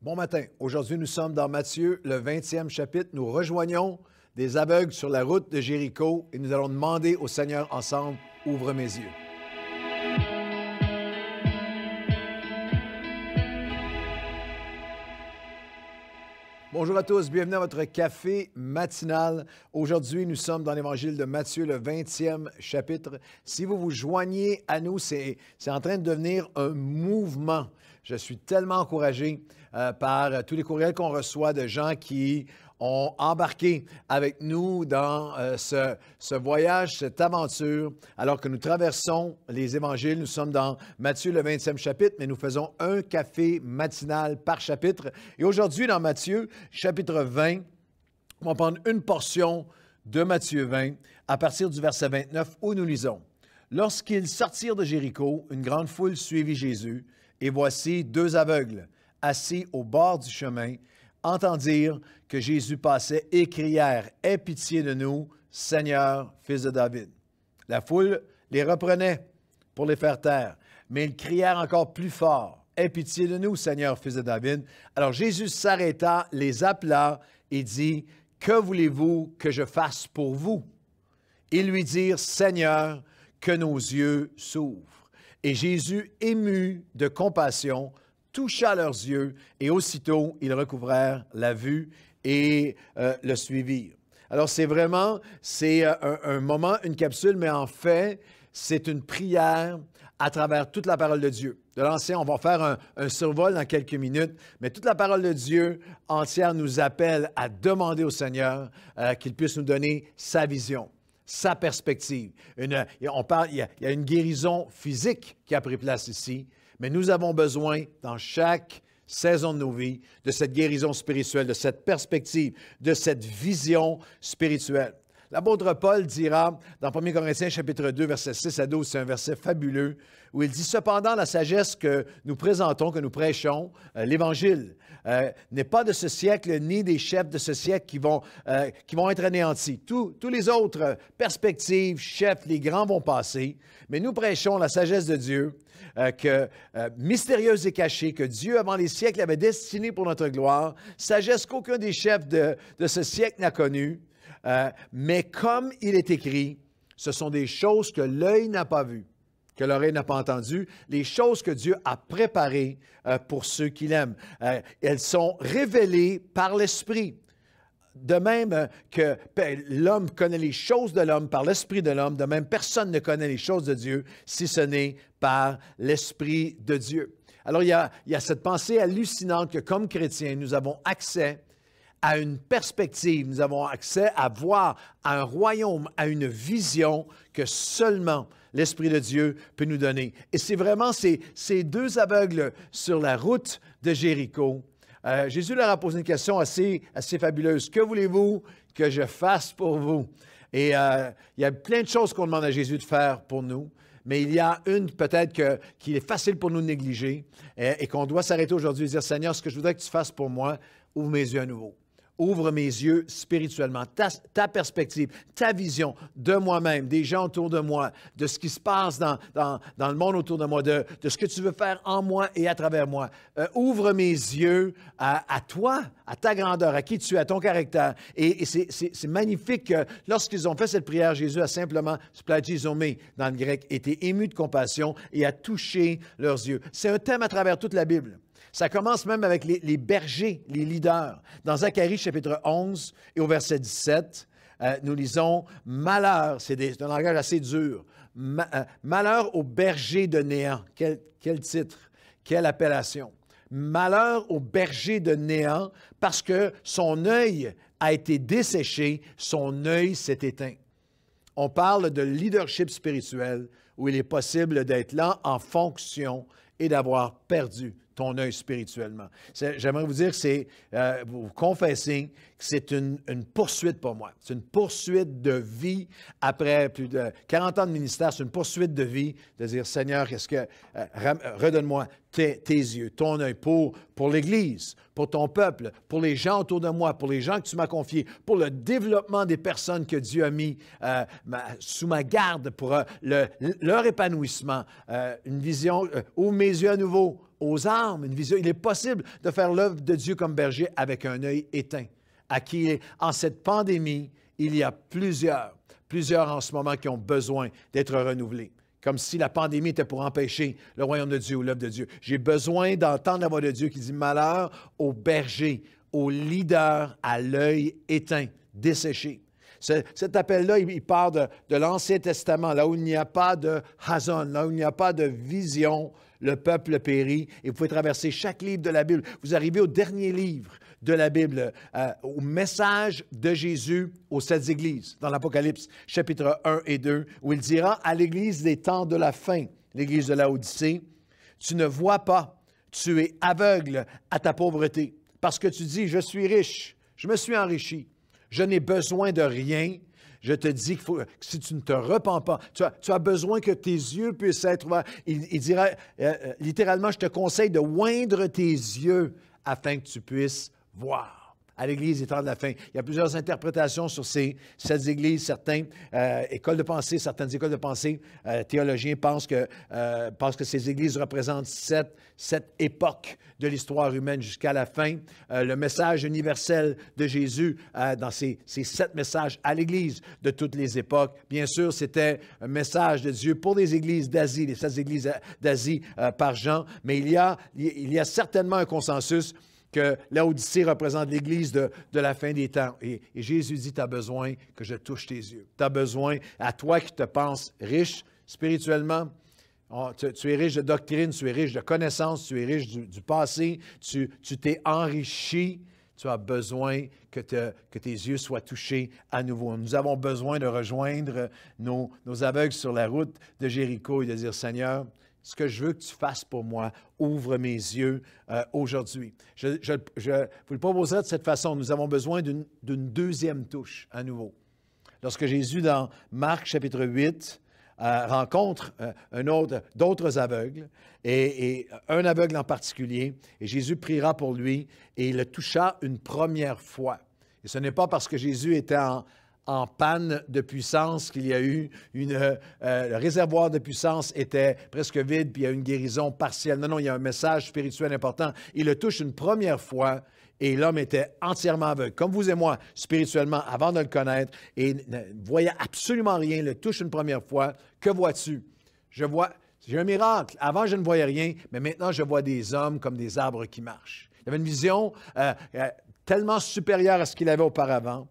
Bon matin. Aujourd'hui, nous sommes dans Matthieu, le 20e chapitre. Nous rejoignons des aveugles sur la route de Jéricho et nous allons demander au Seigneur ensemble, ouvre mes yeux. Bonjour à tous, bienvenue à votre café matinal. Aujourd'hui, nous sommes dans l'Évangile de Matthieu, le 20e chapitre. Si vous vous joignez à nous, c'est en train de devenir un mouvement. Je suis tellement encouragé par tous les courriels qu'on reçoit de gens qui ont embarqué avec nous dans ce voyage, cette aventure, alors que nous traversons les évangiles. Nous sommes dans Matthieu, le 20e chapitre, mais nous faisons un café matinal par chapitre. Et aujourd'hui, dans Matthieu, chapitre 20, on va prendre une portion de Matthieu 20 à partir du verset 29 où nous lisons. « Lorsqu'ils sortirent de Jéricho, une grande foule suivit Jésus, et voici deux aveugles, assis au bord du chemin, entendirent que Jésus passait et crièrent « Aie pitié de nous, Seigneur, fils de David. » La foule les reprenait pour les faire taire, mais ils crièrent encore plus fort « Aie pitié de nous, Seigneur, fils de David. » Alors Jésus s'arrêta, les appela et dit « Que voulez-vous que je fasse pour vous? » Ils lui dirent « Seigneur, que nos yeux s'ouvrent. » Et Jésus, ému de compassion, toucha leurs yeux et aussitôt, ils recouvrèrent la vue et le suivirent. Alors, c'est un moment, une capsule, mais en fait, c'est une prière à travers toute la parole de Dieu. De l'Ancien, on va faire un survol dans quelques minutes, mais toute la parole de Dieu entière nous appelle à demander au Seigneur qu'il puisse nous donner sa vision, sa perspective. Il y a une guérison physique qui a pris place ici, mais nous avons besoin, dans chaque saison de nos vies, de cette guérison spirituelle, de cette perspective, de cette vision spirituelle. L'apôtre Paul dira, dans 1 Corinthiens chapitre 2, versets 6 à 12, c'est un verset fabuleux, où il dit « Cependant, la sagesse que nous présentons, que nous prêchons, l'Évangile, n'est pas de ce siècle, ni des chefs de ce siècle qui vont être anéantis. Tous les autres perspectives, chefs, les grands vont passer, mais nous prêchons la sagesse de Dieu, mystérieuse et cachée, que Dieu, avant les siècles, avait destinée pour notre gloire, sagesse qu'aucun des chefs de ce siècle n'a connue. Mais comme il est écrit, ce sont des choses que l'œil n'a pas vues, que l'oreille n'a pas entendues, les choses que Dieu a préparées pour ceux qui l'aiment. Elles sont révélées par l'Esprit. De même que l'homme connaît les choses de l'homme par l'Esprit de l'homme, de même personne ne connaît les choses de Dieu si ce n'est par l'Esprit de Dieu. Alors il y a cette pensée hallucinante que comme chrétiens, nous avons accès à une perspective, nous avons accès à voir à un royaume, à une vision que seulement l'Esprit de Dieu peut nous donner. Et c'est vraiment ces deux aveugles sur la route de Jéricho. Jésus leur a posé une question assez fabuleuse. « Que voulez-vous que je fasse pour vous? » Et il y a plein de choses qu'on demande à Jésus de faire pour nous. Mais il y a une peut-être qu'il est facile pour nous de négliger et qu'on doit s'arrêter aujourd'hui et dire « Seigneur, ce que je voudrais que tu fasses pour moi, ouvre mes yeux à nouveau. » Ouvre mes yeux spirituellement, ta perspective, ta vision de moi-même, des gens autour de moi, de ce qui se passe dans le monde autour de moi, de ce que tu veux faire en moi et à travers moi. Ouvre mes yeux à toi, à ta grandeur, à qui tu es, à ton caractère. Et c'est magnifique que lorsqu'ils ont fait cette prière, Jésus a simplement, splagizomé dans le grec, été ému de compassion et a touché leurs yeux. C'est un thème à travers toute la Bible. Ça commence même avec les bergers, les leaders. Dans Zacharie, chapitre 11, et au verset 17, nous lisons « Malheur », c'est un langage assez dur, « Malheur aux bergers de Néant ». Quel titre, quelle appellation. « Malheur aux bergers de Néant, parce que son œil a été desséché, son œil s'est éteint. » On parle de leadership spirituel, où il est possible d'être là en fonction et d'avoir perdu ton œil spirituellement. J'aimerais vous dire vous confesser que c'est une poursuite pour moi. C'est une poursuite de vie après plus de 40 ans de ministère. C'est une poursuite de vie de dire, Seigneur, redonne-moi tes yeux, ton œil pour l'Église, pour ton peuple, pour les gens autour de moi, pour les gens que tu m'as confiés, pour le développement des personnes que Dieu a mis sous ma garde pour leur épanouissement. Une vision, ouvre mes yeux à nouveau, aux armes, une vision. Il est possible de faire l'œuvre de Dieu comme berger avec un œil éteint. En cette pandémie, il y a plusieurs en ce moment qui ont besoin d'être renouvelés. Comme si la pandémie était pour empêcher le royaume de Dieu ou l'œuvre de Dieu. J'ai besoin d'entendre la voix de Dieu qui dit « Malheur aux bergers, aux leaders à l'œil éteint, desséché ». Cet appel-là, il part de l'Ancien Testament, là où il n'y a pas de Hazon, là où il n'y a pas de vision, le peuple périt. Et vous pouvez traverser chaque livre de la Bible. Vous arrivez au dernier livre de la Bible, au message de Jésus aux 7 églises, dans l'Apocalypse, chapitre 1 et 2, où il dira à l'Église des temps de la fin, l'Église de Laodicée, « Tu ne vois pas, tu es aveugle à ta pauvreté, parce que tu dis, je suis riche, je me suis enrichi. Je n'ai besoin de rien. Je te dis que si tu ne te repens pas, tu as besoin que tes yeux puissent être ouverts. » Il dira littéralement, je te conseille de oindre tes yeux afin que tu puisses voir. À l'Église des temps de la fin. Il y a plusieurs interprétations sur ces 7 églises. Certaines écoles de pensée théologiens pensent que ces églises représentent 7 époques de l'histoire humaine jusqu'à la fin. Le message universel de Jésus dans ces 7 messages à l'Église de toutes les époques. Bien sûr, c'était un message de Dieu pour les églises d'Asie, les 7 églises d'Asie par Jean, mais il y a certainement un consensus que Laodicée représente l'Église de la fin des temps. Et Jésus dit, tu as besoin que je touche tes yeux. Tu as besoin, à toi qui te penses riche spirituellement, tu es riche de doctrine, tu es riche de connaissances, tu es riche du passé, tu t'es enrichi. Tu as besoin que tes yeux soient touchés à nouveau. Nous avons besoin de rejoindre nos aveugles sur la route de Jéricho et de dire, Seigneur, ce que je veux que tu fasses pour moi, ouvre mes yeux aujourd'hui. Je vous le proposerai de cette façon. Nous avons besoin d'une deuxième touche à nouveau. Lorsque Jésus, dans Marc chapitre 8, rencontre d'autres aveugles, et un aveugle en particulier, et Jésus priera pour lui, et il le toucha une première fois. Et ce n'est pas parce que Jésus était en panne de puissance qu'il y a eu le réservoir de puissance était presque vide, puis il y a une guérison partielle. Non, il y a un message spirituel important. Il le touche une première fois et l'homme était entièrement aveugle, comme vous et moi, spirituellement, avant de le connaître, et ne voyait absolument rien, il le touche une première fois. Que vois-tu? J'ai un miracle. Avant, je ne voyais rien, mais maintenant, je vois des hommes comme des arbres qui marchent. Il avait une vision tellement supérieure à ce qu'il avait auparavant,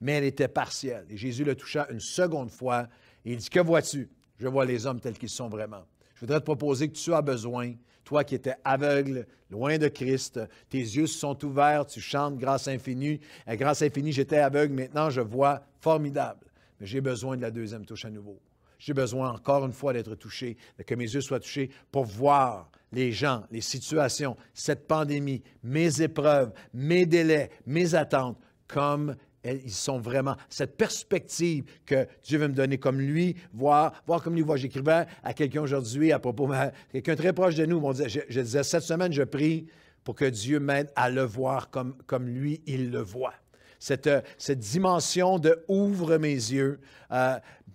mais elle était partielle. Et Jésus le toucha une seconde fois et il dit, que vois-tu? Je vois les hommes tels qu'ils sont vraiment. Je voudrais te proposer que tu as besoin, toi qui étais aveugle, loin de Christ, tes yeux se sont ouverts, tu chantes grâce infinie. Grâce infinie, j'étais aveugle, maintenant je vois, formidable. Mais j'ai besoin de la deuxième touche à nouveau. J'ai besoin encore une fois d'être touché, que mes yeux soient touchés pour voir les gens, les situations, cette pandémie, mes épreuves, mes délais, mes attentes, comme ils sont vraiment, cette perspective que Dieu veut me donner comme lui, voir comme lui voit. J'écrivais à quelqu'un aujourd'hui à propos, quelqu'un très proche de nous, je disais, cette semaine, je prie pour que Dieu m'aide à le voir comme lui, il le voit. Cette dimension de « ouvre mes yeux »,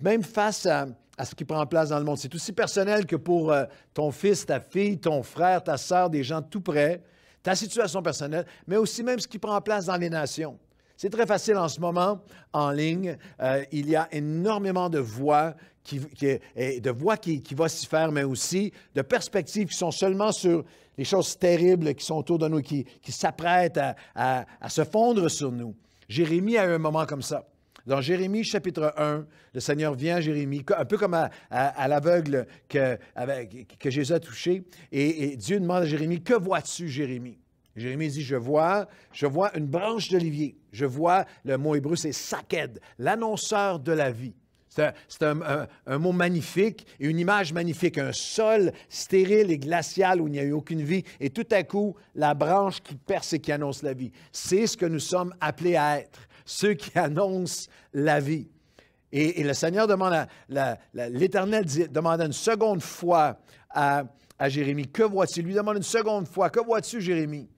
même face à ce qui prend place dans le monde. C'est aussi personnel que pour ton fils, ta fille, ton frère, ta sœur, des gens tout près, ta situation personnelle, mais aussi même ce qui prend place dans les nations. C'est très facile en ce moment, en ligne. Il y a énormément de voix qui vocifèrent, mais aussi de perspectives qui sont seulement sur les choses terribles qui sont autour de nous, qui s'apprêtent à se fondre sur nous. Jérémie a eu un moment comme ça. Dans Jérémie, chapitre 1, le Seigneur vient à Jérémie, un peu comme à l'aveugle que Jésus a touché, et Dieu demande à Jérémie, « Que vois-tu, Jérémie? » Jérémie dit, je vois une branche d'olivier. Je vois, le mot hébreu, c'est saked, l'annonceur de la vie. C'est un mot magnifique et une image magnifique, un sol stérile et glacial où il n'y a eu aucune vie, et tout à coup, la branche qui perce et qui annonce la vie. C'est ce que nous sommes appelés à être, ceux qui annoncent la vie. Et le Seigneur demande, l'Éternel demande une seconde fois à Jérémie, que vois-tu? Il lui demande une seconde fois, que vois-tu, Jérémie?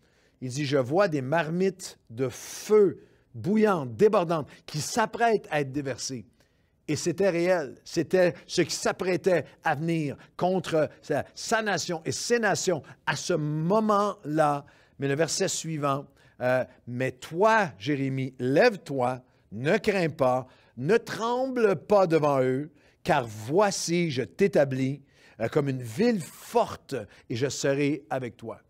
Il dit, je vois des marmites de feu bouillantes, débordantes, qui s'apprêtent à être déversées. Et c'était réel. C'était ce qui s'apprêtait à venir contre sa nation et ses nations à ce moment-là. Mais le verset suivant, mais toi, Jérémie, lève-toi, ne crains pas, ne tremble pas devant eux, car voici, je t'établis comme une ville forte et je serai avec toi.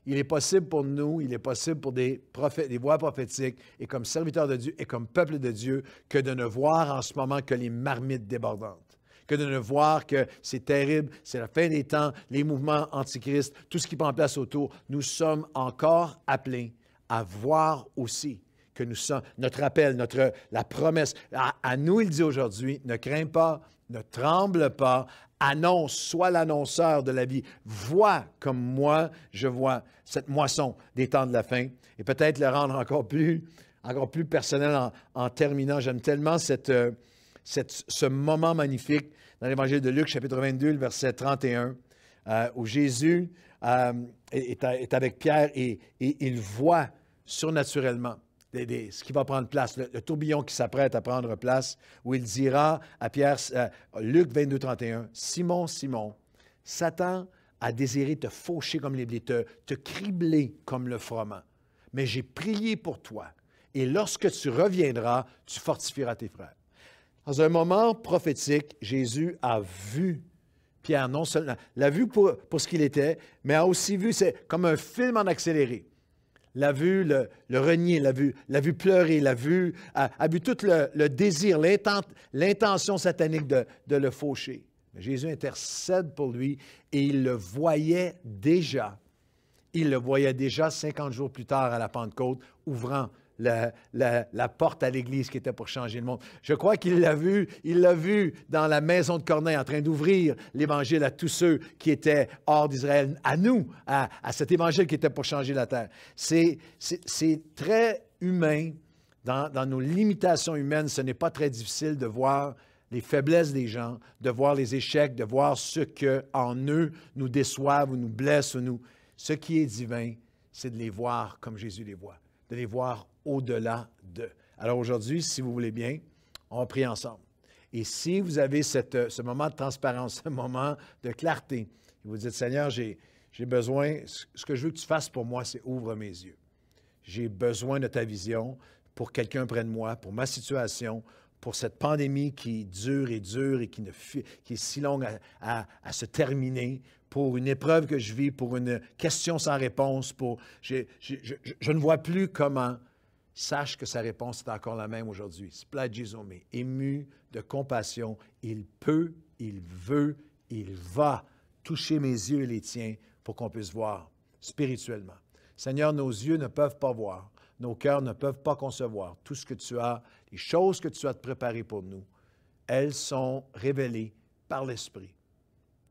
Il est possible pour nous, il est possible pour des prophètes, des voix prophétiques et comme serviteurs de Dieu et comme peuple de Dieu que de ne voir en ce moment que les marmites débordantes, que de ne voir que c'est terrible, c'est la fin des temps, les mouvements antichrist, tout ce qui prend place autour. Nous sommes encore appelés à voir aussi que nous sommes, notre appel, la promesse, à nous il dit aujourd'hui, ne crains pas, ne tremble pas, annonce, sois l'annonceur de la vie. Vois comme moi, je vois cette moisson des temps de la fin. Et peut-être le rendre encore plus personnel en terminant. J'aime tellement ce moment magnifique dans l'Évangile de Luc, chapitre 22, le verset 31, où Jésus est avec Pierre et il voit surnaturellement ce qui va prendre place, le tourbillon qui s'apprête à prendre place, où il dira à Pierre, Luc 22, 31, « Simon, Simon, Satan a désiré te faucher comme les blés, te cribler comme le froment. Mais j'ai prié pour toi, et lorsque tu reviendras, tu fortifieras tes frères. » Dans un moment prophétique, Jésus a vu Pierre, non seulement l'a vu pour ce qu'il était, mais a aussi vu, c'est comme un film en accéléré. L'a vu le renier, l'a vu pleurer, a vu tout le désir, l'intention satanique de le faucher. Mais Jésus intercède pour lui et il le voyait déjà. Il le voyait déjà 50 jours plus tard à la Pentecôte, ouvrant la porte à l'Église qui était pour changer le monde. Je crois qu'il l'a vu dans la maison de Corneille en train d'ouvrir l'Évangile à tous ceux qui étaient hors d'Israël, à nous, à cet Évangile qui était pour changer la terre. C'est très humain, dans nos limitations humaines, ce n'est pas très difficile de voir les faiblesses des gens, de voir les échecs, de voir ce qu'en eux nous déçoivent ou nous blessent. Ce qui est divin, c'est de les voir comme Jésus les voit, de les voir au-delà d'eux. Alors aujourd'hui, si vous voulez bien, on va prier ensemble. Et si vous avez ce moment de transparence, ce moment de clarté, et vous dites, Seigneur, j'ai besoin, ce que je veux que tu fasses pour moi, c'est ouvre mes yeux. J'ai besoin de ta vision pour quelqu'un près de moi, pour ma situation, pour cette pandémie qui dure et qui est si longue à se terminer, pour une épreuve que je vis, pour une question sans réponse, je ne vois plus comment. Sache que sa réponse est encore la même aujourd'hui. Splagizome, ému de compassion, il peut, il veut, il va toucher mes yeux et les tiens pour qu'on puisse voir spirituellement. Seigneur, nos yeux ne peuvent pas voir, nos cœurs ne peuvent pas concevoir tout ce que tu as, les choses que tu as préparées pour nous. Elles sont révélées par l'Esprit.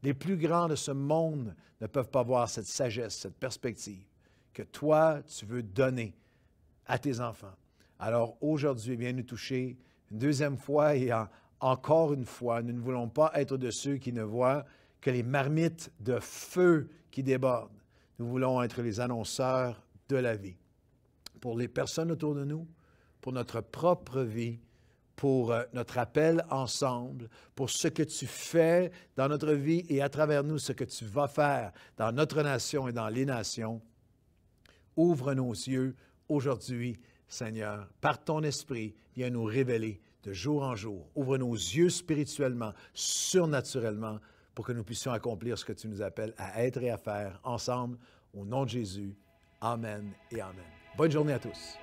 Les plus grands de ce monde ne peuvent pas voir cette sagesse, cette perspective que toi, tu veux donner à tes enfants. Alors aujourd'hui, viens nous toucher une deuxième fois et encore une fois, nous ne voulons pas être de ceux qui ne voient que les marmites de feu qui débordent. Nous voulons être les annonceurs de la vie. Pour les personnes autour de nous, pour notre propre vie, pour notre appel ensemble, pour ce que tu fais dans notre vie et à travers nous, ce que tu vas faire dans notre nation et dans les nations. Ouvre nos yeux aujourd'hui, Seigneur, par ton esprit, viens nous révéler de jour en jour. Ouvre nos yeux spirituellement, surnaturellement, pour que nous puissions accomplir ce que tu nous appelles à être et à faire ensemble. Au nom de Jésus, Amen et Amen. Bonne journée à tous.